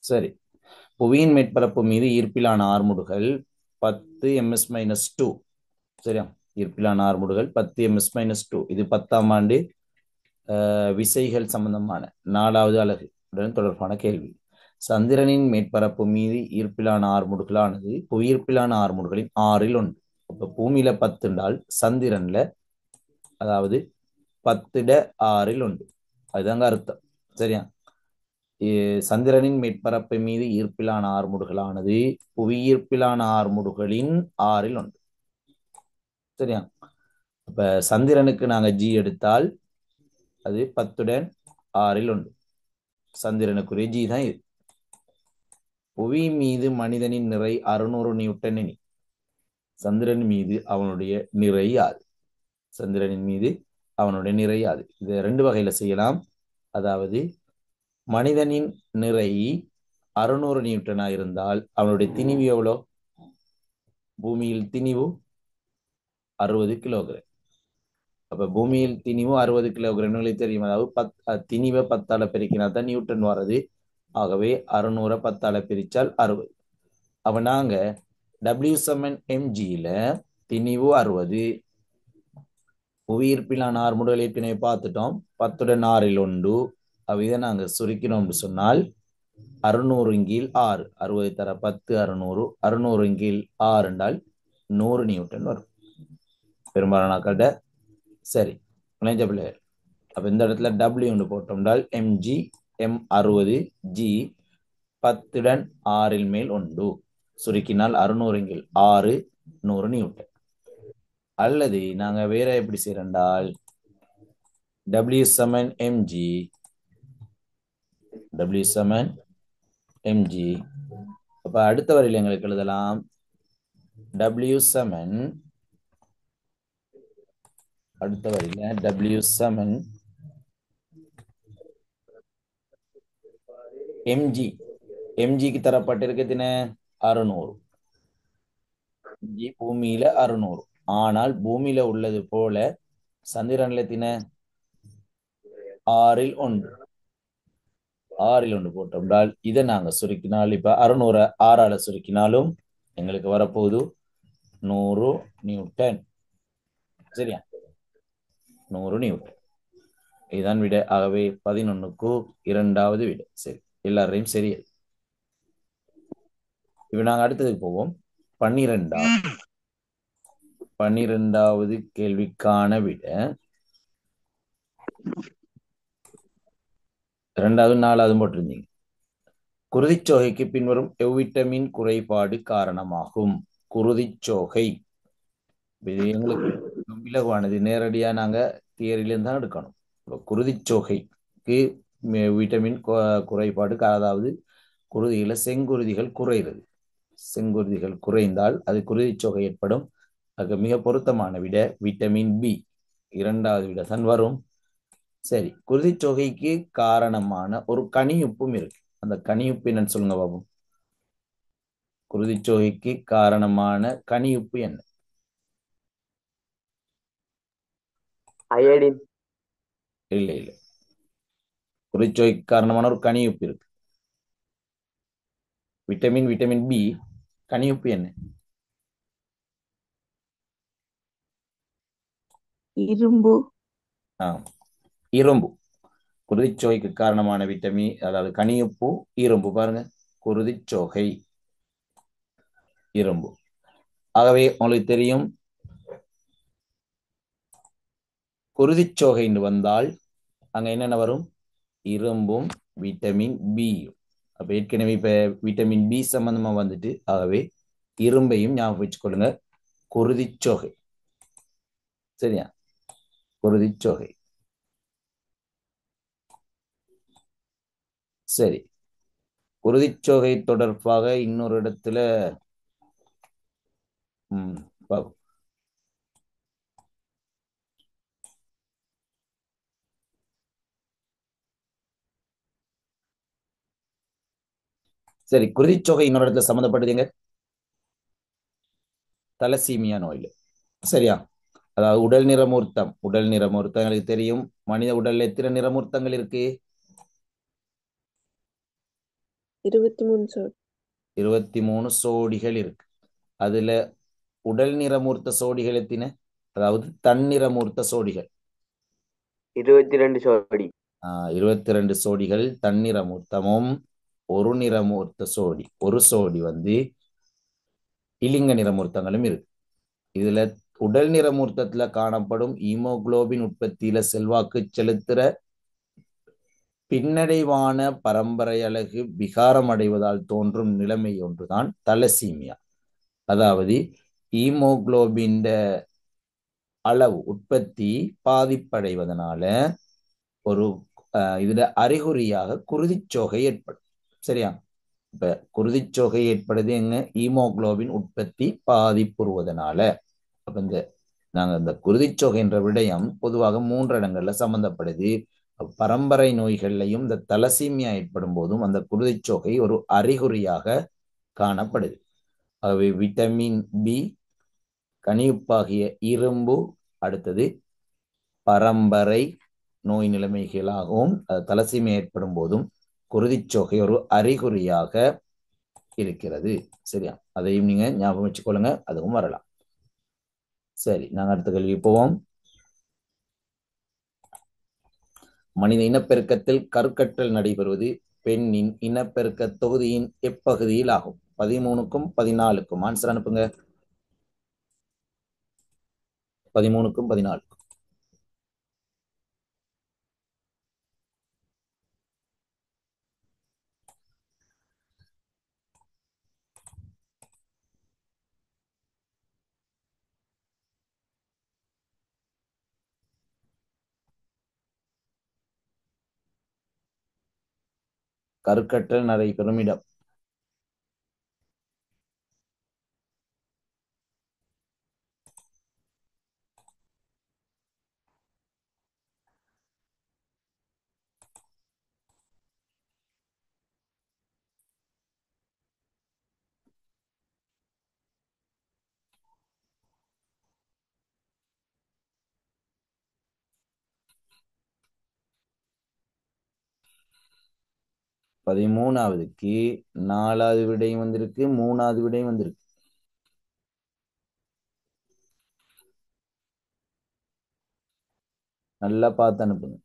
சரி, புவியின் மேற்பரப்பு மீது ஈர்ப்பிலான ஆர்முடுகள் 10 ms-2. சரியா, ஈர்ப்பிலான ஆர்முடுகள் 10 ms-2. இது 10ஆம் ஆண்டு விசைகள் சம்பந்தமான 4வது அலகு உடன் தொடர்பான கேள்வி. சந்திரனின் மேற்பரப்பு மீது ஈர்ப்பிலான ஆர்முடுகளானது புவியீர்ப்பிலான ஆர்முடுகளின் 6 அப்ப பூமியில 10 என்றால் சந்திரன்ல அதாவது 10/6 அதுதாங்க அர்த்தம். சரியா, சந்திரனின் மேற்பரப்பு மீது ஈர்ப்பிலான ஆர்முடுகளானது புவியீர்ப்பிலான ஆர்முடுகளின் 6. சரியா, அப்ப சந்திரனுக்கு நாங்க ஜி எடுத்தால் அது 10/6. சந்திரனுக்குரிய ஜி தான் இது. புவி மீது மனிதனின் நிறை 600 நியூட்டன் எனி சந்திரன் மீது அவனுடைய நிறை யாது? சந்திரனின் மீது அவனுடைய நிறை யாது? இதை 2 வகையில செய்யலாம். அதாவது மனிதனின் நிறை 600 நியூட்டனா இருந்தால் அவனுடைய திணிவு எவ்வளோ? பூமியில் திணிவு 60 கிலோகிராம். அப்ப பூமியில் திணிவு 60 கிலோகிராம் தெரியும். அதாவது திணிவை 10ஆல பெருக்கினா தான் நியூட்டன் வர்றது. ஆகவே 600 10ஆல பிரிச்சால் 60. அப்ப நாங்க W/mg திணிவு 60, புவியீர்ப்பிலான ஆர்முடுகள் ஏற்கனவே பார்த்துட்டோம் 10/6. அப்ப இதை நாங்க சுருக்கினோம்னு சொன்னால் 600/6 60 தர 10 600 600/6 என்றால் 100 நியூட்டன் வரும் பெரும்பாலான நாட்கள்கிட்ட. சரி, இணைஞ்ச பிள்ளைகள். அப்ப இந்த இடத்துல W போட்டோம்னால் mg m60 g 10/6 மேல் 1 சுருக்கினால் 600/6 100 நியூட்டன். அல்லது நாங்க வேற எப்படி செய்யறோம்னால் W/mg அப்ப அடுத்த வரையில் எங்களுக்கு எழுதலாம் W அடுத்த வரையில W mg mgக்கு தரப்பட்டிருக்குதுன 600. பூமியில 600. ஆனால் பூமியில உள்ளது போல சந்திரன்ல தின 6 போட்டோம்னால் இதை நாங்க சுருக்கினால் இப்ப 600 6ஆல சுருக்கினாலும் எங்களுக்கு வரப்போகுது 100 நியூட்டன். சரியா, 100 நியூட்டன். இதுதான் விட. ஆகவே 11க்கு 2வது விட. சரி, எல்லாரையும் சரி. இப்ப நாங்க அடுத்ததுக்கு போவோம். 12வது கேள்விக்கான விட 2வது 4வது போட்டிருந்தீங்க. குருதிச்சோகைக்கு பின்வரும் எவ்விட்டமின் குறைபாடு காரணமாகும்? குருதிச்சோகை இது எங்களுக்கு இலகுவானது. நேரடியா நாங்க தியரியிலிருந்து தான் எடுக்கணும். குருதிச்சோகைக்கு விட்டமின் குறைபாடு, அதாவது குருதியில செங்குருதிகள் குறைகிறது. செங்குருதிகள் குறைந்தால் அது குருதிச்சோகை ஏற்படும். அதுக்கு மிக பொருத்தமான விட விட்டமின் பி 2வது விட தான் வரும். சரி, குருதிச்சோகைக்கு காரணமான ஒரு கனியுப்பும் இருக்கு. அந்த கனியுப்பு என்னன்னு சொல்லுங்க பாபு. குருதிச்சோகைக்கு காரணமான கனியுப்பு என்ன? அயோடின். இல்ல இல்ல, குருதிச்சோகைக்கு காரணமான ஒரு கனியுப்பு இருக்கு. விட்டமின் பி, கனியுப்பு என்ன? இரும்பு. இரும்பு. குருதிச்சோகைக்கு காரணமான விட்டமின், அதாவது கனியுப்பு இரும்பு. பாருங்க, குருதிச்சோகை இரும்பு. ஆகவே உங்களுக்கு தெரியும் குருதிச்சோகை வந்தால் அங்க என்னென்ன வரும்? இரும்பும் விட்டமின் பியும். அப்ப ஏற்கனவே இப்ப விட்டமின் பி சம்பந்தமா வந்துட்டு, ஆகவே இரும்பையும் ஞாபகம் வச்சுக்கொள்ளுங்க. குருதிச்சோகை. சரியா, குருதிச்சோகை. சரி, குருதிச்சோகை தொடர்பாக இன்னொரு இடத்துல பாப்போம். சரி, குருதிச்சோகை இன்னொரு இடத்துல சம்மந்தப்பட்டதுங்க தலசீமியா நோயில். சரியா, அதாவது உடல் நிறமூர்த்தம். உடல் நிறமூர்த்தம் எனக்கு தெரியும். மனித உடல்ல எத்தனை நிறமூர்த்தங்கள் இருக்கு? 23 சோடி. 23 சோடிகள் இருக்கு. அதுல உடல் நிறமூர்த்த சோடிகள் எத்தின? அதாவது தன்னிறமூர்த்த சோடிகள் 22 சோடி. 22 சோடிகள் தன்னிறமூர்த்தமும் ஒரு நிறமூர்த்த சோடி, ஒரு சோடி இலிங்க நிறமூர்த்தங்களும் இருக்கு. இதுல உடல் நிறமூர்த்தத்துல காணப்படும் ஈமோகுளோபின் உற்பத்தியில செல்வாக்கு செலுத்துற பின்னடைவான பரம்பரை அலகு விகாரம் அடைவதால் தோன்றும் நிலைமை ஒன்றுதான் தலசீமியா. அதாவது ஈமோகுளோபின் அளவு உற்பத்தி பாதிப்படைவதனால ஒரு இதுல அறிகுறியாக குருதிச்சோகை ஏற்படும். சரியா? இப்ப குருதிச்சோகை ஏற்படுது எங்க? ஈமோகுளோபின் உற்பத்தி பாதிப்புறுவதனால. அப்ப நாங்க இந்த குருதிச்சோகை என்ற விடயம் பொதுவாக 3 இடங்கள்ல சம்பந்தப்படுது. பரம்பரை நோய்கள்லையும் இந்த தலசீமியா ஏற்படும் போதும் அந்த குருதிச்சோகை ஒரு அறிகுறியாக காணப்படுது. ஆகவே விட்டமின் பி, கனியுப்பாகிய இரும்பு, அடுத்தது பரம்பரை நோய் நிலைமைகளாகவும் தலசீமியா ஏற்படும் போதும் குருதிச்சோகை ஒரு அறிகுறியாக இருக்கிறது. சரியா? அதையும் நீங்க ஞாபகம் வச்சுக்கொள்ளுங்க, அதுவும் வரலாம். சரி, நாங்கள் அடுத்த கேள்வி போவோம். மனித இனப்பெருக்கத்தில் கருக்கட்டல் நடைபெறுவது பெண்ணின் இனப்பெருக்க தொகுதியின் எப்பகுதியில் ஆகும்? 13க்கும் 14க்கும் ஆன்சர் அனுப்புங்க. 13க்கும் 14க்கும். கருக்கட்டல் நடைபெறும் இடம். பதிமூணாவதுக்கு 4வது விடையும் வந்திருக்கு, 3வது விடையும் வந்திருக்கு. நல்லா பார்த்து அனுப்புங்க.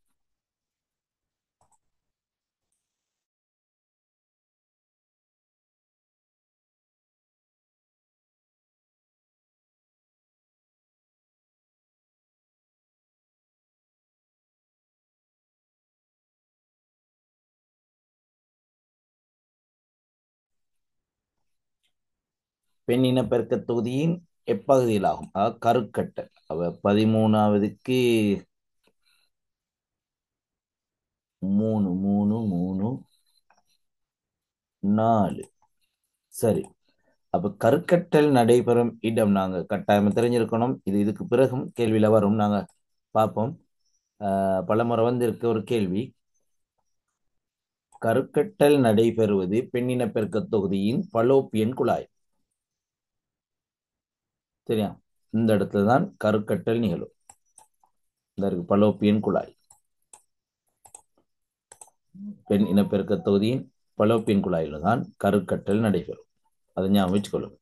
பெண் இனப்பெருக்க தொகுதியின் எப்பகுதியில் ஆகும்? கருக்கட்டல். அவ 13ஆவதுக்கு 3 3 3 4. சரி, அப்ப கருக்கட்டல் நடைபெறும் இடம் நாங்க கட்டாயம் தெரிஞ்சிருக்கணும். இதுக்கு பிறகும் கேள்வியில வரும், நாங்க பார்ப்போம். பலமுறை வந்திருக்க ஒரு கேள்வி. கருக்கட்டல் நடைபெறுவது பெண்ணினப்பெருக்க தொகுதியின் பலோப்பியன் குழாய். சரியா? இந்த இடத்துல தான் கருக்கட்டல் நிகழும். இந்த பலோப்பியன் குழாய், பெண் இனப்பெருக்க தொகுதியின் பலோப்பியன் குழாயில தான் கருக்கட்டல் நடைபெறும். அதை ஞாபகம் வச்சுக்கொள்ளும்.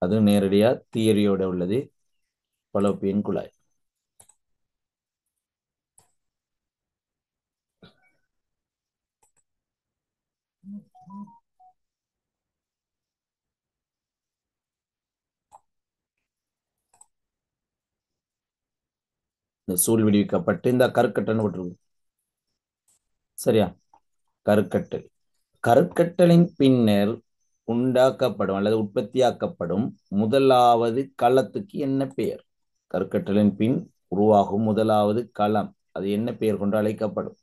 அது நேரடியா தியரியோட உள்ளது, பலோப்பியன் குழாய். இந்த சூழ் விடுவிக்கப்பட்டு இந்த கருக்கட்டல் விட்டுருக்கு. சரியா? கருக்கட்டல். கருக்கட்டலின் பின்னர் உண்டாக்கப்படும் அல்லது உற்பத்தியாக்கப்படும் முதலாவது களத்துக்கு என்ன பெயர்? கருக்கட்டலின் பின் உருவாகும் முதலாவது களம், அது என்ன பெயர் கொண்டு அழைக்கப்படும்?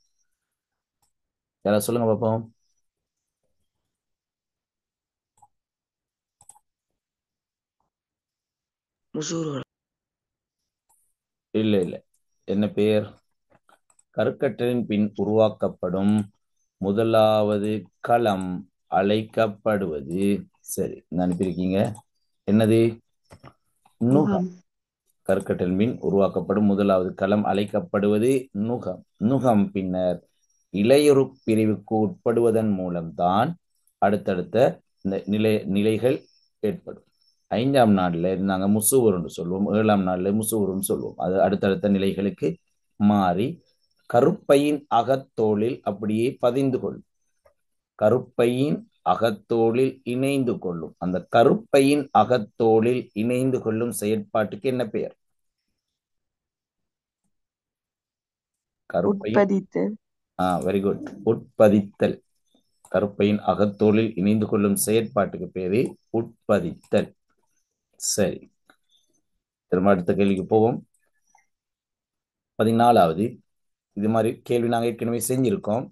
யாராவது சொல்லுங்க பாப்போம். இல்ல இல்ல, என்ன பெயர்? கருக்கட்டலின் பின் உருவாக்கப்படும் முதலாவது களம் அழைக்கப்படுவது. சரி, அனுப்பியிருக்கீங்க. என்னது? நுகம். கருக்கட்டல் மின் உருவாக்கப்படும் முதலாவது களம் அழைக்கப்படுவது நுகம். நுகம் பின்னர் இலையுறு பிரிவுக்கு உட்படுவதன் மூலம்தான் அடுத்தடுத்த இந்த நிலைகள் ஏற்படும். 5ஆம் நாளில் நாங்கள் முசுவருன்னு சொல்லுவோம், 7ஆம் நாளில் முசுவருன்னு சொல்லுவோம். அது அடுத்தடுத்த நிலைகளுக்கு மாறி கருப்பையின் அகத்தோலில் அப்படியே பதிந்து கொள்ளும். கருப்பையின் அகத்தோலில் இணைந்து கொள்ளும். அந்த கருப்பையின் அகத்தோலில் இணைந்து கொள்ளும் செயற்பாட்டுக்கு என்ன பெயர்? உட்பதித்தல். Very good, உட்பதித்தல். கருப்பையின் அகத்தோலில் இணைந்து கொள்ளும் செயற்பாட்டுக்கு பேரு உட்பதித்தல். சரி, திரும்ப அடுத்த கேள்விக்கு போவோம். 14வது. இது மாதிரி கேள்வி நாங்கள் ஏற்கனவே செஞ்சிருக்கோம்,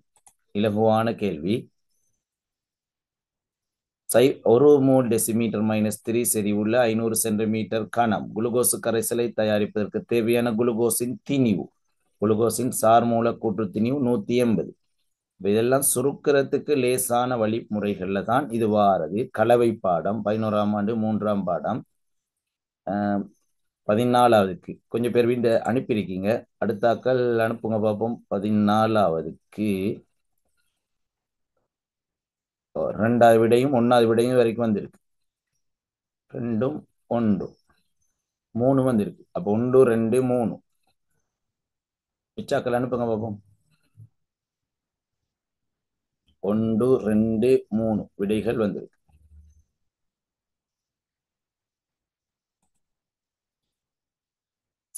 இலகுவான கேள்வி. 1 மோல் டெசிமீட்டர் -3 செறிவுள்ள 500 சென்டிமீட்டர் கனம் குளுக்கோசு கரைசலை தயாரிப்பதற்கு தேவையான குளுக்கோஸின் திணிவு, குளுக்கோஸின் சார் மூலக்கூற்று திணிவு 180. இதெல்லாம் சுருக்கிறதுக்கு லேசான வழிமுறைகள்ல தான் இது வாரது. கலவை பாடம் 11ஆம் ஆண்டு 3ஆம் பாடம். 14வதுக்கு கொஞ்சம் பேர் வீண்டு அனுப்பியிருக்கீங்க, அடுத்தாக்கள் அனுப்புங்க பார்ப்போம். 14வதுக்கு 2வது விடையும் 1வது விடையும் வரைக்கும் வந்திருக்கு. 2ம் 1 3 வந்திருக்கு. அப்போ 1 2 3 மிச்சாக்கள் அனுப்புங்க பார்ப்போம். 1 2 3 விடைகள் வந்திருக்கு.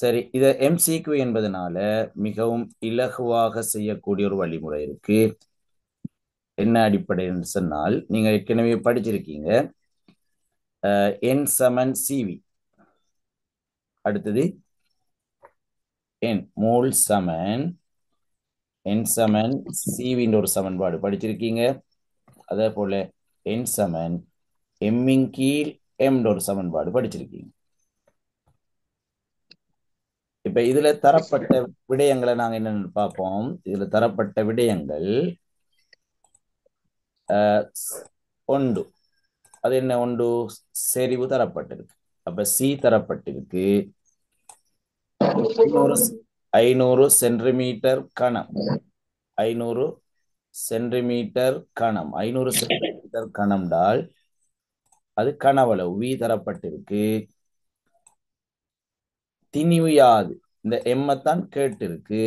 சரி, இத MCQ என்பதனால மிகவும் இலகுவாக செய்யக்கூடிய ஒரு வழிமுறை இருக்கு. என்ன அடிப்படைன்னு சொன்னால், நீங்க ஏற்கனவே படிச்சிருக்கீங்க, N சமன் CV, அடுத்தது N மோல் சமன் N சமன் CV ஒரு சமன்பாடு படிச்சிருக்கீங்க. அதே போல N சமன் M இன் கீழ் M ஒரு சமன்பாடு படிச்சிருக்கீங்க. இப்ப இதுல தரப்பட்ட விடயங்களை நாங்க என்னன்னு பார்ப்போம். இதுல தரப்பட்ட விடயங்கள் 1, அது என்ன 1? செறிவு தரப்பட்டிருக்கு. அப்ப C தரப்பட்டிருக்கு 500 சென்டிமீட்டர் கனம். 500 சென்டிமீட்டர் கனம். 500 சென்டிமீட்டர் கனம்டால் அது கனவளவு V தரப்பட்டிருக்கு. திணிவு யாது? இந்த எம்மைத்தான் கேட்டிருக்கு.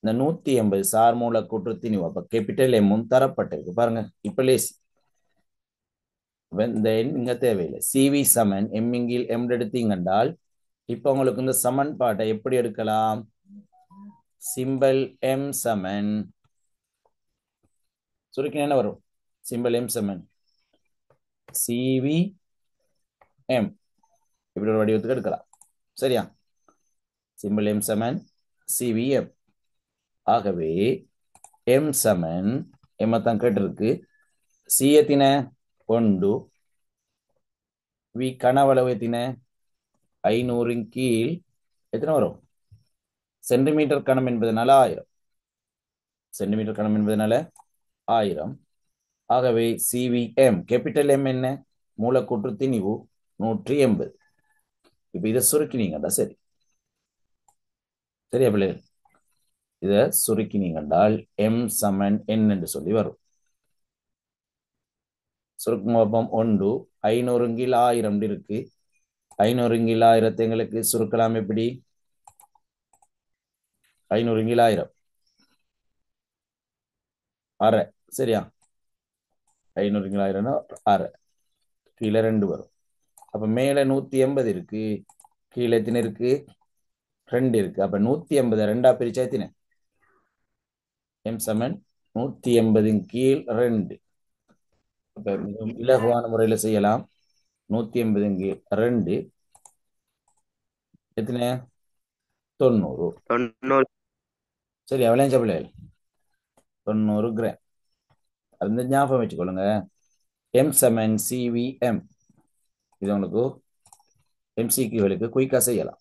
இந்த 180 சார் மூலக்கூற்று திணிவு. அப்ப கேபிட்டல் எம்மும் தரப்பட்டிருக்கு. பாருங்க, இப்ப லேசி. இந்த எண் இங்க தேவையில்லை. CV சமன் M இன் கீழ் M எடுத்தீங்கன்றால் இப்ப உங்களுக்கு இந்த சமன்பாட்டை எப்படி எடுக்கலாம்? சிம்பல் M சமன் சுருக்கி என்ன வரும்? சிம்பல் M சமன் CV M இப்படி ஒரு வடிவத்துக்கு எடுக்கலாம். சரியா? சிம்பல் M சமன் CVM. ஆகவே M சமன் M தான் கேட்டிருக்கு. C எத்தின 1, V கனவளவு எத்தின 500 இன் கீழ் எத்தனை வரும்? சென்டிமீட்டர் கணம் என்பதனால 1000. சென்டிமீட்டர் கணம் என்பதனால 1000. ஆகவே CVM கேபிட்டல் M என்ன? மூலக்கூற்று திணிவு 180. இப்ப இதை சுருக்கினீங்கடா. சரி, சரியா பிள்ளைகள்? இத சுருக்கினீங்கன்றால் M சமன் N என்று சொல்லி வரும். சுருக்கும் 1 500 கீழ் 1000 இருக்கு. 500 கீழ் 1000 எங்களுக்கு சுருக்கலாம் எப்படி? 500 கீழ் 1000 அரை. சரியா? 500 கீழ் 1000 அரை. கீழே 2 வரும். அப்ப மேல 180 இருக்கு, கீழே எத்தனை இருக்கு? 2 இருக்கு. அப்ப 180 2ஆ பிரிச்சா எத்தனை? M சமன் 180 கீழ் 2. அப்ப மிகவும் இலகுவான முறையில செய்யலாம். 180 கீழ் 2 எத்தனை? 90. சரி, எவ்வளவு பிள்ளைகள்? 90 கிராம். அது ஞாபகம் வச்சுக்கொள்ளுங்க. M சமன் CVM. இது உங்களுக்கு MCQகளுக்கு குயிக்கா செய்யலாம்.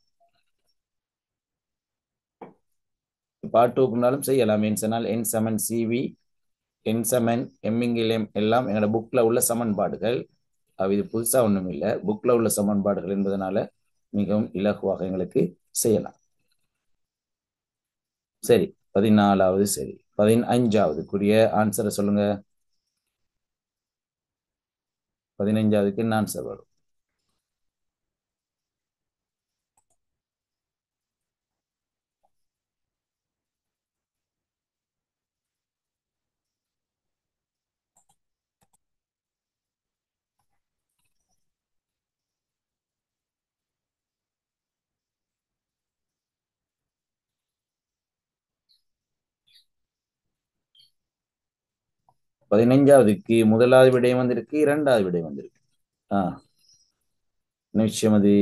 பாட்டுக்குனாலும் செய்யலாம். N சமன் CV, N சமன் M இங்கில் M எல்லாம் எங்களோட புக்ல உள்ள சமன்பாடுகள். இது புதுசா ஒண்ணும் இல்லை, புக்ல உள்ள சமன்பாடுகள் என்பதனால மிகவும் இலகுவாக எங்களுக்கு செய்யலாம். சரி, 14வது சரி. 15வதுக்குரிய ஆன்சரை சொல்லுங்க. 15வதுக்கு என்ன ஆன்சர் வரும்? பதினைஞ்சாவதுக்கு முதலாவது விடயம் வந்திருக்கு, இரண்டாவது விடயம் வந்திருக்கு. நிச்சயம் அது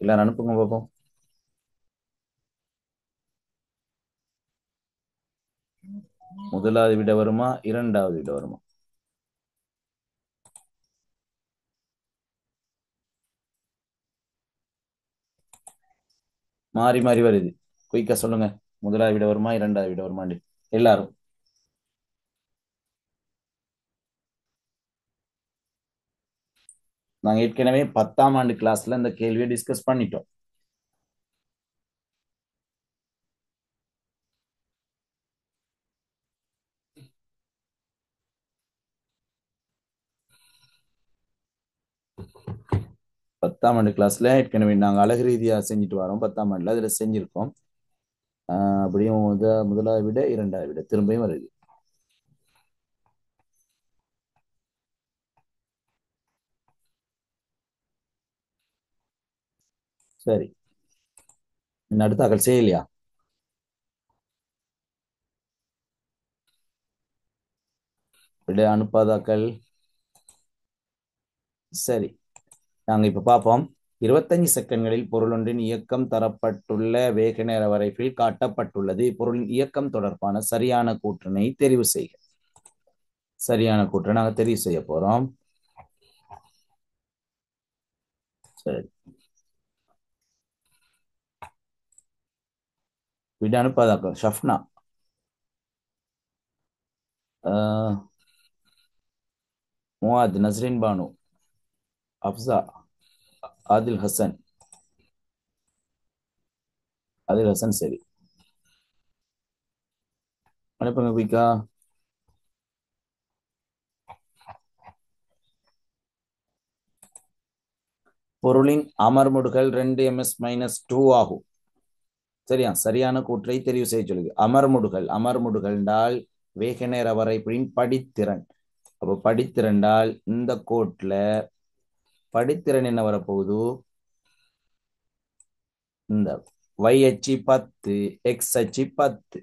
எல்லாரும் அனுப்புங்க பார்ப்போம். முதலாவது விட வருமா, இரண்டாவது விட வருமா? மாறி மாறி வருது. குயிக்கா சொல்லுங்க. முதலாவது விட வருமா, இரண்டாவது விட வருமாண்டி எல்லாரும். நாங்க ஏற்கனவே 10ஆம் ஆண்டு கிளாஸ்ல இந்த கேள்வியை டிஸ்கஸ் பண்ணிட்டோம். பத்தாம் ஆண்டு கிளாஸ்ல ஏற்கனவே நாங்க அழகு ரீதியா செஞ்சுட்டு வரோம். 10ஆம் ஆண்டுல அதுல செஞ்சிருக்கோம். அப்படியும் முதலாவது விட இரண்டாவது விட திரும்பியும் வருது. சரி, அடுத்த அகல் செய்யலையா? விட அனுப்பாதாக்கள். சரி, நாங்க இப்ப பார்ப்போம். 25 செகண்ட்களில் பொருளொன்றின் இயக்கம் தரப்பட்டுள்ள வேக நேர வரைபில் காட்டப்பட்டுள்ளது. பொருளின் இயக்கம் தொடர்பான சரியான கூற்றினை தெரிவு செய்க. சரியான கூற்றை நாங்க தெரிவு செய்ய போறோம். சரி, விட அனுப்பாதாக்கள். ஷஃப்னா, முவாத், நஸ்ரின் பானு, அப்சா, ஆதில் ஹசன். ஆதில் ஹசன் சரி, அனுப்புங்க குயிக்கா. பொருளின் அமர்முடுகள் 2ms-2 ஆகும். சரியா? சரியான கூற்றை தெரிவு செய்ய சொல்லுது. அமர்முடுகள், அமர்முடுகள் என்றால் வேக நேர வரைபின் படித்திறன். அப்போ படித்திறண்டால் இந்த கோட்ல படித்திறன் என்ன வரப்போகுது? இந்த y அச்சு 10, x அச்சு 10.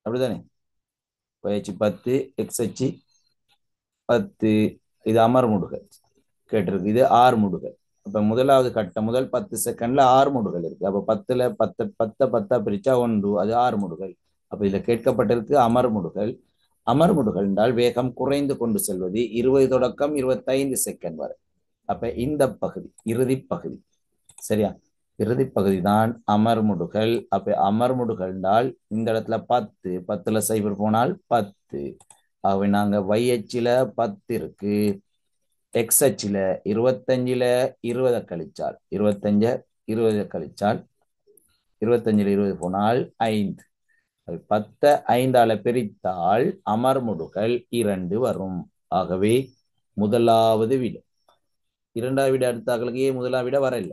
அப்படிதானே? y அச்சு 10, x அச்சு 10. இது அமர்முடுகள் கேட்டிருக்கு. இது ஆர்முடுகள். அப்ப முதலாவது கட்டம் முதல் 10 செகண்ட்ல ஆர்முடுகள் இருக்கு. அப்ப 10ல 10 பிரிச்சா 1, அது ஆர்முடுகள். அப்ப இதுல கேட்கப்பட்டிருக்கு அமர்முடுகள். அமர்முடுகள் என்றால் வேகம் குறைந்து கொண்டு செல்வது 20 தொடக்கம் 25 செகண்ட் வரை. அப்ப இந்த பகுதி இறுதி பகுதி. சரியா? இறுதி பகுதி தான் அமர்முடுகள். அப்ப அமர்முடுகள் என்றால் இந்த இடத்துல 10, 10ல 0 போனால் 10. ஆகவே நாங்க y அச்சில 10 இருக்கு, எக்ஸ் அச்சில 25ல 20 கழிச்சால் 25 20 கழிச்சால் 25ல 20 போனால் 5. 10 5ஆல பிரித்தால் அமர்முடுகள் 2 வரும். ஆகவே முதலாவது விட. இரண்டாவது விட அடுத்தாக்களுக்கு முதலாவது விட வரல.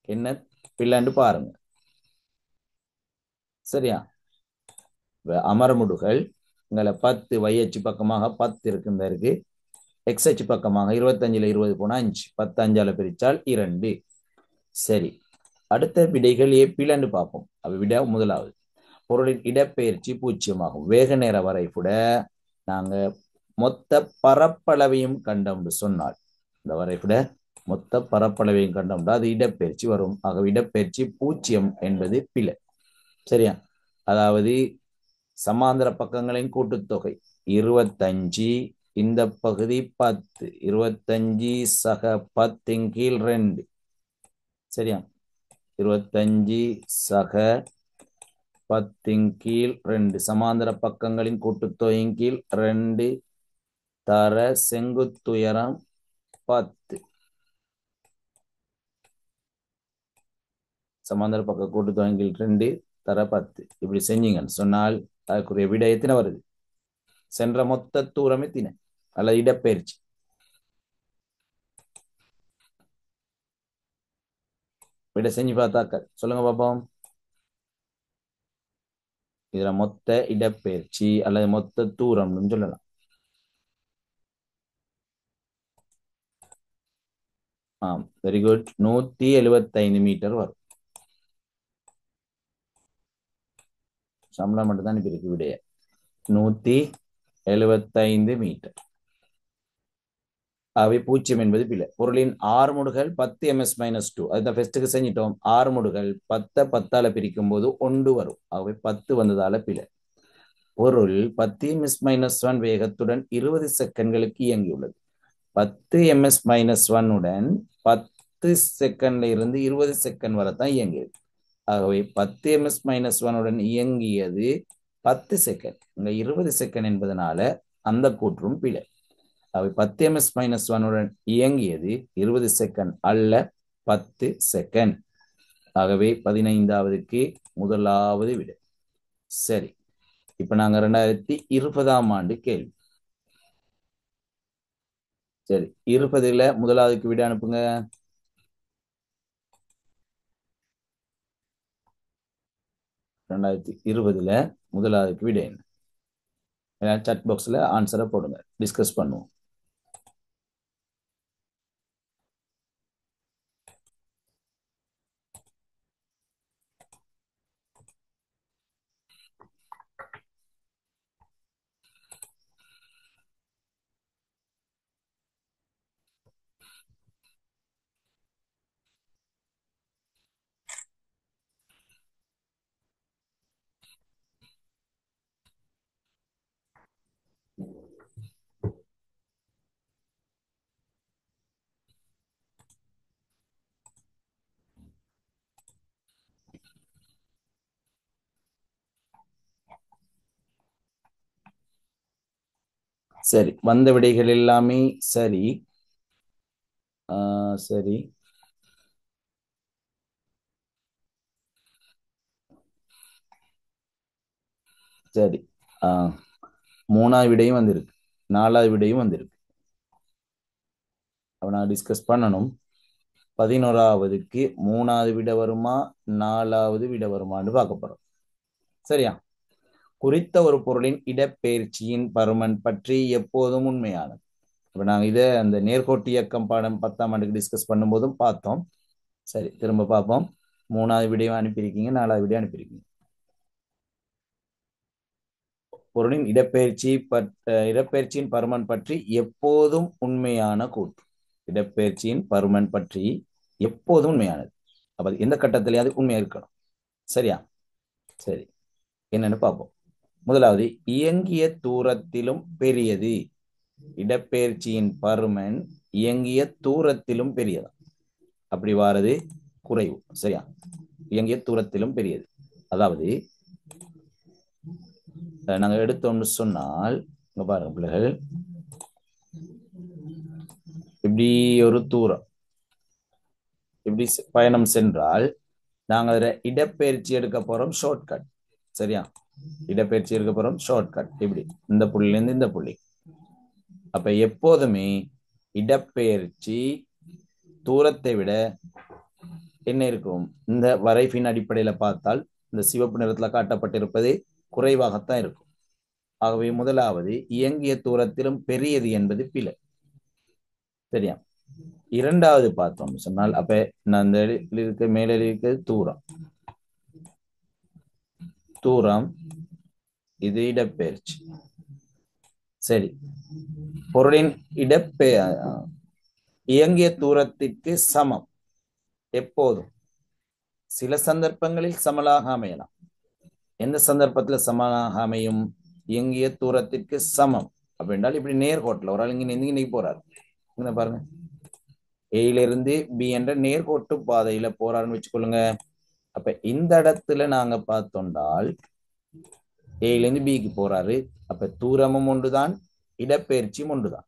என்ன பிள்ளாண்டு பாருங்க. சரியா? அமர்முடுகள் இங்கே 10 y அச்சு பக்கமாக 10 இருக்கு, எக்ஸ் அச்சு பக்கமாக 25ல 20 போனா 5. 10 5ஆல பிரிச்சால் 2. சரி, அடுத்த விடைகள் பிளண்டு பார்ப்போம். அப்ப விட முதலாவது பொருளின் இடப்பெயர்ச்சி 0 ஆகும். வேக நேர வரைபட நாங்க மொத்த பரப்பளவையும் கண்டோம்னு சொன்னால், இந்த வரைபட மொத்த பரப்பளவையும் கண்டோம்னா அது இடப்பெயர்ச்சி வரும். ஆக இடப்பெயர்ச்சி 0 என்பது பிழை. சரியா? அதாவது சமாந்தர பக்கங்களின் கூட்டுத்தொகை 25, இந்த பகுதி 10, 25 சக 10 கீழ் 2. சரியா? 25 சக 10 கீழ் 2 சமாந்தர பக்கங்களின் கூட்டுத்தொகையின் கீழ் 2 தர செங்குத்துயரம் 10 சமாந்தர பக்க கூட்டுத்தொகையில் 2 தர 10 இப்படி செஞ்சீங்கன்னு சொன்னால் அதுக்குரிய விடை எத்தனை வருது? சென்ற மொத்த தூரம் எத்தனை அல்லது இடப்பெயர்ச்சி? விடை செஞ்சு பார்த்தாக்க சொல்லுங்க பாப்போம். இதுல மொத்த இடப்பெயர்ச்சி அல்லது மொத்த தூரம்னு சொல்லலாம். Very good. 175 மீட்டர் வரும். சம்பளம் மட்டும் தான் இருக்கு விடைய. 175 மீட்டர். அவை 0 என்பது பிழை. பொருளின் ஆறுமுடுகள் 10 ms-2. அதுதான் ஃபர்ஸ்ட்டுக்கு செஞ்சிட்டோம். ஆறுமுடுகள் 10 10ஆல பிரிக்கும் போது 1 வரும். அவை 10 வந்ததால பிழை. பொருள் 10 ms-1 வேகத்துடன் 20 செகண்ட்களுக்கு இயங்கியுள்ளது. 10 ms-1 உடன் 10 செகண்ட்ல இருந்து 20 செகண்ட் வரத்தான் இயங்கியது. ஆகவே 10 ms-1 உடன் இயங்கியது 10 செகண்ட். இங்க 20 செகண்ட் என்பதனால அந்த கூற்றும் பிழை. அவை 10 ms-1 உடன் இயங்கியது 20 செகண்ட் அல்ல 10 செகண்ட். ஆகவே 15வதுக்கு முதலாவது விடை. சரி, இப்ப நாங்க 2020ஆம் ஆண்டு கேள்வி. சரி, 20ல முதலாவதுக்கு விடை அனுப்புங்க. 2020ல முதலாவதுக்கு விடை என்ன? சாட் பாக்ஸ்ல ஆன்சரை போடுங்க, டிஸ்கஸ் பண்ணுவோம். சரி, வந்த விடைகள் எல்லாமே சரி. சரி, சரி. மூணாவது விடையும் வந்திருக்கு, நாலாவது விடையும் வந்திருக்கு. அப்ப நான் டிஸ்கஸ் பண்ணணும். 11வதுக்கு மூணாவது விடை வருமா நாலாவது விடை வருமான்னு பார்க்க போறோம். சரியா? குறித்த ஒரு பொருளின் இடப்பெயர்ச்சியின் பருமன் பற்றி எப்போதும் உண்மையானது. இப்ப நாங்க இதை அந்த நேர்கோட்டு இயக்கம் பாடம் 10ஆம் ஆண்டுக்கு டிஸ்கஸ் பண்ணும்போதும் பார்த்தோம். சரி, திரும்ப பார்ப்போம். மூணாவது விடையும் அனுப்பியிருக்கீங்க, நாலாவது விடையும் அனுப்பியிருக்கீங்க. பொருளின் இடப்பெயர்ச்சியின் பருமன் பற்றி எப்போதும் உண்மையான கூற்று. இடப்பெயர்ச்சியின் பருமன் பற்றி எப்போதும் உண்மையானது. அப்ப எந்த கட்டத்திலேயாவது உண்மையா இருக்கணும். சரியா? சரி, என்னன்னு பார்ப்போம். முதலாவது, இயங்கிய தூரத்திலும் பெரியது. இடப்பெயர்ச்சியின் பருமன் இயங்கிய தூரத்திலும் பெரியதா? அப்படி வாரது குறைவு. சரியா? இயங்கிய தூரத்திலும் பெரியது. அதாவது நாங்க எடுத்தோம்னு சொன்னால் பாருங்க பிள்ளைகள், இப்படி ஒரு தூரம் இப்படி பயணம் சென்றால் நாங்க அதுல இடப்பெயர்ச்சி எடுக்க போறோம் ஷார்ட்கட். சரியா? இடப்பெயர்ச்சி எடுக்க போறோம் ஷார்ட்கட். இப்படி இந்த புள்ளில இருந்து இந்த புள்ளி. அப்ப எப்போதுமே இடப்பெயர்ச்சி தூரத்தை விட என்ன இருக்கும்? இந்த வரைவின் அடிப்படையில பார்த்தால் இந்த சிவப்பு நிறத்துல காட்டப்பட்டிருப்பது குறைவாகத்தான் இருக்கும். ஆகவே முதலாவது இயங்கிய தூரத்திலும் பெரியது என்பது பிழை. சரியா? இரண்டாவது பார்த்தோம் சொன்னால், அப்ப நான் இந்த இருக்க மேல இருக்க தூரம் இது இடப்பெயர்ச்சி. சரி, பொருளின் இயங்கிய தூரத்திற்கு சமம் எப்போதும். சில சந்தர்ப்பங்களில் சமனாக அமையலாம். எந்த சந்தர்ப்பத்துல சமனாக அமையும்? இயங்கிய தூரத்திற்கு சமம் அப்படின்றால் இப்படி நேர்கோட்டில் ஒரு ஆள் இங்க போறாரு, பாருங்க, ஏல இருந்து பி என்ற நேர்கோட்டு பாதையில போறாருன்னு வச்சுக்கொள்ளுங்க. அப்ப இந்த இடத்துல நாங்க பார்த்தோம்னால் ஏல இருந்து பிக்கு போறாரு. அப்ப தூரமும் ஒன்றுதான், இடப்பெயர்ச்சியும் ஒன்றுதான்.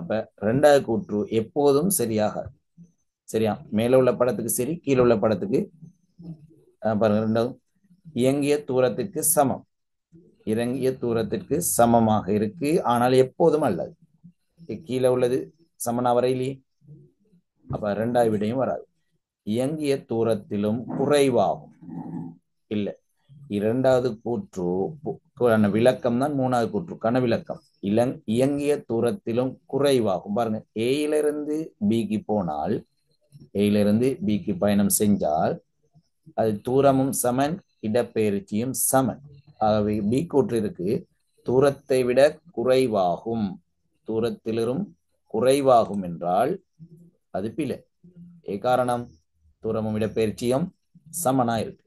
அப்ப ரெண்டாவது கூற்று எப்போதும் சரியாக, சரியா? மேல உள்ள படத்துக்கு சரி, கீழே உள்ள படத்துக்கு பாருங்க. ரெண்டாவது இயங்கிய தூரத்திற்கு சமம், இறங்கிய தூரத்திற்கு சமமாக இருக்கு, ஆனால் எப்போதும் அல்லது. கீழே உள்ளது சமனா வரையிலே, அப்ப ரெண்டாவது விடையும் வராது. இயங்கிய தூரத்திலும் குறைவாகும், இல்ல. இரண்டாவது கூற்று விளக்கம் தான் மூணாவது கூற்றுக்கான விளக்கம். இயங்கிய தூரத்திலும் குறைவாகும். பாருங்க, ஏயிலிருந்து பிக்கு போனால், ஏயிலிருந்து பிக்கு பயணம் செஞ்சால் அது தூரமும் சமன், இடப்பெயர்ச்சியும் சமன். ஆகவே பி கூற்று இருக்கு, தூரத்தை விட குறைவாகும், தூரத்திலும் குறைவாகும் என்றால் அது பிழை. காரணம், தூரமும் இடப்பெயர்ச்சியும் சமனா இருக்கு.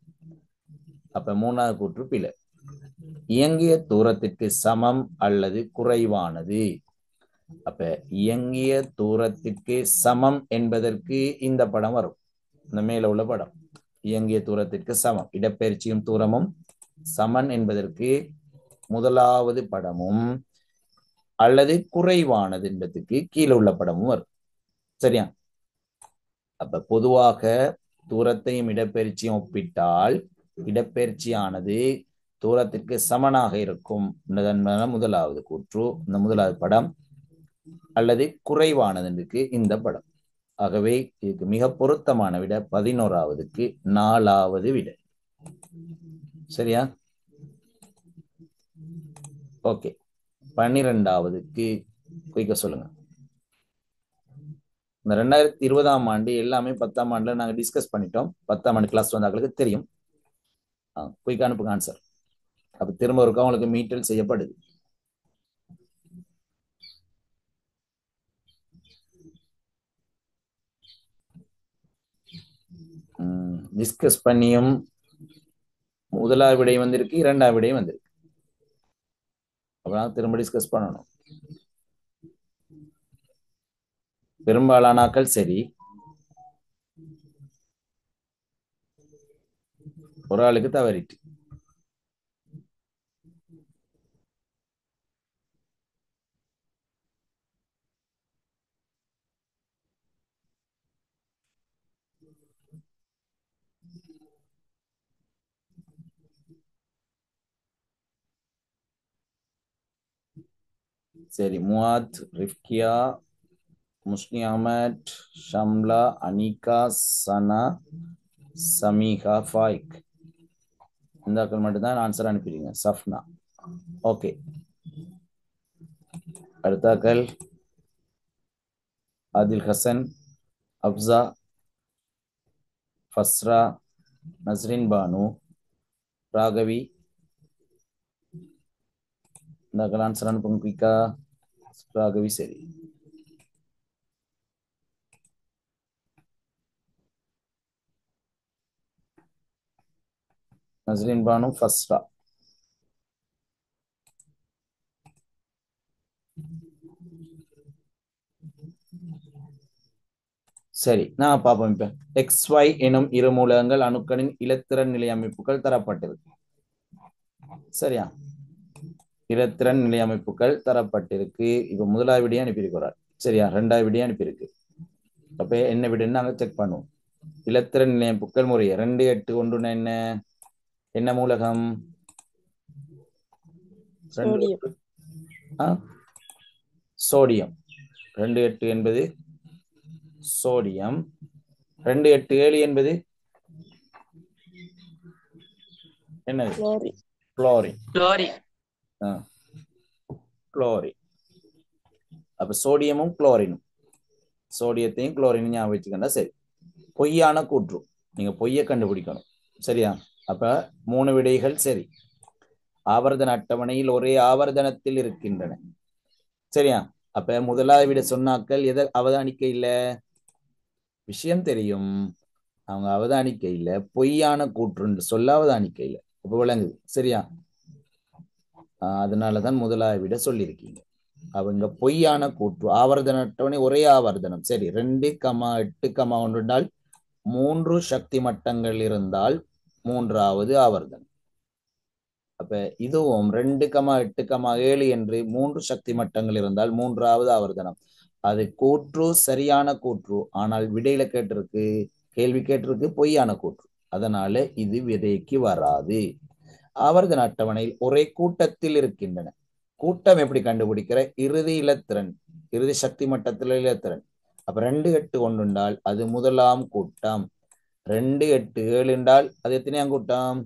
அப்ப மூணாவது கூற்று பிழை. இயங்கிய தூரத்திற்கு சமம் அல்லது குறைவானது. அப்ப இயங்கிய தூரத்திற்கு சமம் என்பதற்கு இந்த படம் வரும், இந்த மேல உள்ள படம். இயங்கிய தூரத்திற்கு சமம், இடப்பெயர்ச்சியும் தூரமும் சமன் என்பதற்கு முதலாவது படமும், அல்லது குறைவானது என்பதற்கு கீழே உள்ள படமும் வரும், சரியா? அப்ப பொதுவாக தூரத்தையும் இடப்பெயர்ச்சியும் ஒப்பிட்டால் இடப்பெயர்ச்சியானது தூரத்திற்கு சமனாக இருக்கும் என்பதன் முதலாவது கூற்று, இந்த முதலாவது படம், அல்லது குறைவானதுக்கு இந்த படம். ஆகவே இதுக்கு மிக பொருத்தமான விட 11வதுக்கு 4வது விட, சரியா? ஓகே, 12வதுக்கு குயிக்க சொல்லுங்க. இந்த 2020ஆம் ஆண்டு எல்லாமே 10ஆம் ஆண்டுல நாங்க டிஸ்கஸ் பண்ணிட்டோம். 10ஆம் ஆண்டு கிளாஸ் வந்தாங்களுக்கு தெரியும். குயிக் அனுப்புங்க ஆன்சர். அப்ப திரும்ப ஒருக்கா உங்களுக்கு மீட்டல் செய்யப்படுது. டிஸ்கஸ் பண்ணியும் முதலாவது விடை வந்திருக்கு, இரண்டாவது விடை வந்திருக்கு. அப்பதான் திரும்ப டிஸ்கஸ் பண்ணணும். பெரும்பாலானாக்கள் சரி, ஒரு ஆளுக்கு தவறிட்டு. சரி, முவாத், ரிஃப்கியா, முஸ்னி அஹமத், ஷம்லா, அனிகா, சனா, சமீகா, ஃபாயிக், இந்த ஆக்கள் மட்டும்தான் ஆன்சர் அனுப்பிடுங்க. சஃப்னா, ஓகே. அடுத்தாக்கள் ஆதில் ஹசன், அப்சா, ஃபஸ்ரா, நஸ்ரின் பானு, ராகவி, இந்த ஆக்கள் ஆன்சர் அனுப்புங்க குயிக்கா. ராகவி சரி. நஸ்ரின் பானு, ஃபஸ்ரா. சரி, நான் பார்ப்போம். இப்ப XY எனும் இரு மூலகங்கள் அணுக்களின் இலத்திரன் நிலை அமைப்புகள் தரப்பட்டிருக்கு, சரியா? இலத்திரன் நிலை அமைப்புகள் தரப்பட்டிருக்கு. இப்ப முதலாவது விடையை அனுப்பியிருக்கிறார், சரியா? ரெண்டாவது விடையை அனுப்பியிருக்கு. அப்ப என்ன விடைன்னு நாங்க செக் பண்ணுவோம். இலத்திரன் நிலை அமைப்புகள் முறையே 2, 8, 1 என்ன என்ன மூலகம்? சோடியம். 2, 8 என்பது சோடியம். 2, 8, 7 என்பது என்னது? குளோரின். குளோரின். அப்ப சோடியமும் குளோரினும், சோடியத்தையும் குளோரினும் ஞாபகம் வச்சுக்கண்டா சரி. பொய்யான கூற்று, நீங்க பொய்யை கண்டுபிடிக்கணும், சரியா? அப்ப 3 விடைகள் சரி. ஆவர்த்தன அட்டவணையில் ஒரே ஆவர்த்தனத்தில் இருக்கின்றன, சரியா? அப்ப முதலாவது விட சொன்னாக்கள் எதை அவதானிக்க இல்ல? விஷயம் தெரியும், அவங்க அவதானிக்க இல்ல, பொய்யான கூற்று சொல்ல அவதானிக்க இல்ல. அப்ப விளங்குது, சரியா? அதனாலதான் முதலாவது விட சொல்லியிருக்கீங்க. அவங்க பொய்யான கூற்று, ஆவர்த்தன அட்டவணை ஒரே ஆவர்த்தனம், சரி. 2, 8, 1 என்றால் 3 சக்தி மட்டங்கள் இருந்தால் 3வது ஆவர்த்தனம். அப்ப இதுவும் 2, 8, 7 என்று 3 சக்தி மட்டங்கள் இருந்தால் 3வது ஆவர்த்தனம். அது கூற்று சரியான கூற்று, ஆனால் விடையில கேட்டிருக்கு, கேள்வி கேட்டிருக்கு பொய்யான கூற்று. அதனால இது விடைக்கு வராது. ஆவர்த்தன அட்டவணையில் ஒரே கூட்டத்தில் இருக்கின்றன. கூட்டம் எப்படி கண்டுபிடிக்கிற? இறுதி இலத்திரன், இறுதி சக்தி மட்டத்தில் இலத்திரன். அப்ப 2 8 1 என்றால் அது முதலாம் கூட்டம். 2 8 7 என்றால் அது எத்தனையாம் கூட்டம்?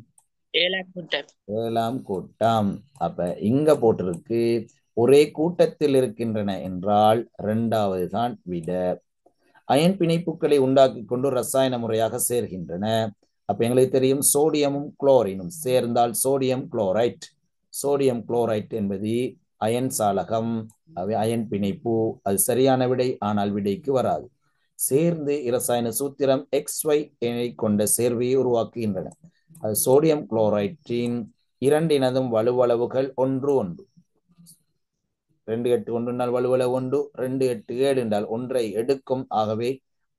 ஏழாம் கூட்டம். அப்ப இங்க போட்டிருக்கு ஒரே கூட்டத்தில் இருக்கின்றன என்றால் இரண்டாவது தான் விட. அயன் பிணைப்புகளை உண்டாக்கி கொண்டு ரசாயன முறையாக சேர்கின்றன. அப்ப எங்களுக்கு தெரியும் சோடியமும் குளோரினும் சேர்ந்தால் சோடியம் குளோரைட். சோடியம் குளோரைட் என்பது அயன் சாலகம், அவை அயன் பிணைப்பு. அது சரியான விடை, ஆனால் விடைக்கு வராது. சேர்ந்து இரசாயன சூத்திரம் XY எண்ணை கொண்ட சேர்வையை உருவாக்குகின்றன. அது சோடியம் குளோரைட்டின் இரண்டினதும் வலுவளவுகள் 1 1. 2 8 1 என்றால் வலுவளவு 1, 2 8 7 என்றால் 1ஐ எடுக்கும். ஆகவே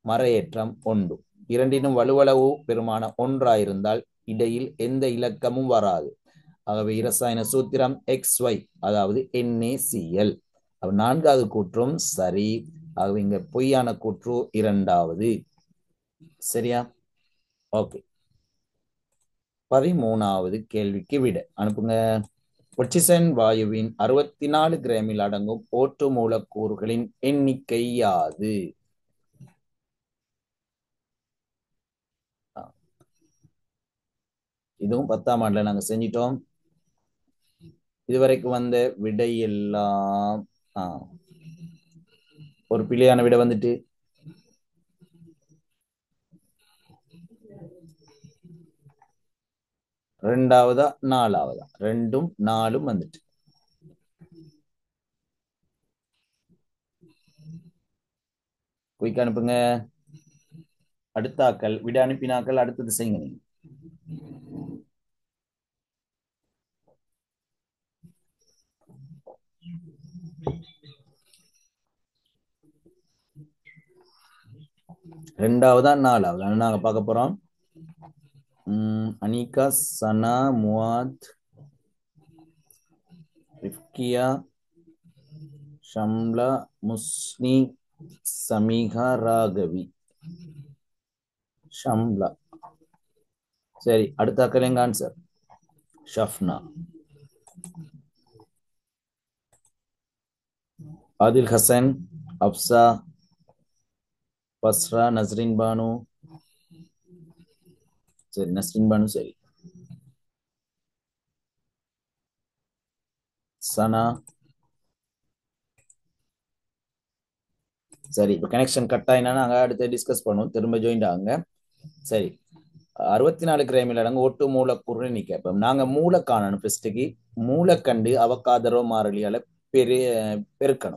மறையேற்றம் 1. இரண்டினும் வலுவளவு பெருமான 1 இருந்தால் இடையில் எந்த இலக்கமும் வராது. ஆகவே இரசாயன சூத்திரம் XY, அதாவது NaCl. நான்காவது கூற்றும் சரி. ஆகவே இங்க பொய்யான கூற்று இரண்டாவது. சரியா? ஓகே. 13வது கேள்விக்கு விட அனுப்புங்க. ஒட்சிசன் வாயுவின் 64 கிராமில் அடங்கும் ஓட்டு மூலக்கூறுகளின் எண்ணிக்கை யாது? இதுவும் 10ஆம் ஆண்டுல நாங்க செஞ்சிட்டோம். இதுவரைக்கும் வந்த விடை எல்லாம் ஒரு பிழையான விடை வந்துட்டு. ரெண்டாவதா நாலாவதா? 2ம் 4ம் வந்துட்டு. குயிக் அனுப்புங்க. அடுத்தாக்கள் விட அனுப்பினாக்கள் அடுத்தது செய்யுங்க. நீங்க ரெண்டாவதா நாலாவதா நாங்க பார்க்க போறோம். அனிகா, சனா, முவாத், ரிஃப்கியா, ஷம்லா, முஸ்னி, சமீகா, ராகவி, ஷம்லா. சரி, அடுத்த அக்கல் எங்க ஆன்சர்? ஷஃப்னா. ஆதில் ஹசன், அப்சா, பஸ்ரா, நஸ்ரின் பானு. சரி, நஸ்ரின் பானு சரி. சனா சரி. இப்போ கனெக்ஷன் கட் ஆயினா நாங்க அடுத்து டிஸ்கஸ் பண்ணுவோம். திரும்ப ஜாயின் ஆகுங்க. சரி, 64 கிராமில் அடங்கு ஒட்டு மூலக்கூறு எண்ணிக்கை. இப்போ நாங்க மூல காணணும். ஃபர்ஸ்ட்டுக்கு மூல கண்டு அவகாதரோ மாறிலியால பெருக்கணும்.